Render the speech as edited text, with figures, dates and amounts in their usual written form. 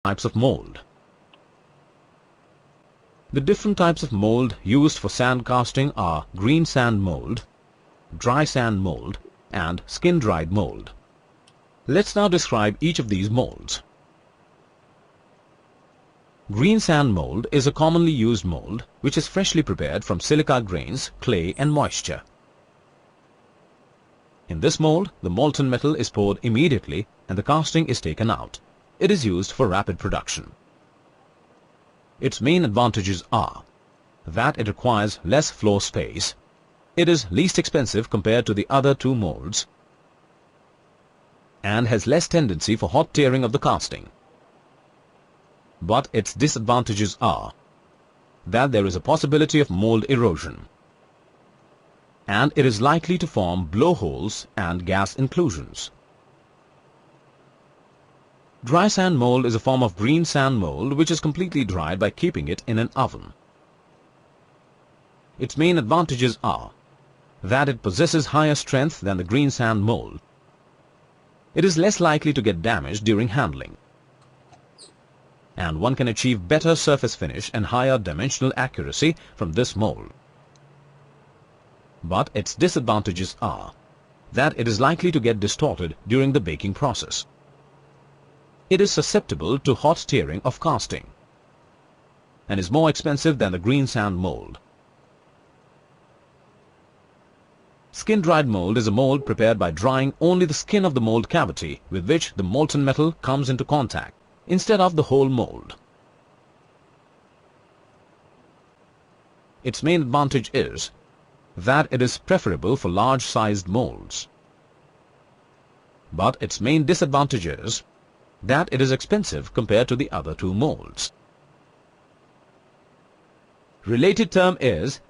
Types of mold. The different types of mold used for sand casting are green sand mold, dry sand mold, and skin-dried mold. Let's now describe each of these molds. Green sand mold is a commonly used mold which is freshly prepared from silica grains, clay and moisture. In this mold, the molten metal is poured immediately and the casting is taken out. It is used for rapid production. Its main advantages are that it requires less floor space, it is least expensive compared to the other two molds, and has less tendency for hot tearing of the casting. But its disadvantages are that there is a possibility of mold erosion, and it is likely to form blowholes and gas inclusions. Dry sand mold is a form of green sand mold which is completely dried by keeping it in an oven. Its main advantages are that it possesses higher strength than the green sand mold. It is less likely to get damaged during handling, and one can achieve better surface finish and higher dimensional accuracy from this mold. But its disadvantages are that it is likely to get distorted during the baking process. It is susceptible to hot tearing of casting and is more expensive than the green sand mold. Skin-dried mold is a mold prepared by drying only the skin of the mold cavity with which the molten metal comes into contact, instead of the whole mold. Its main advantage is that it is preferable for large-sized molds. But its main disadvantage is that it is expensive compared to the other two molds. Related term is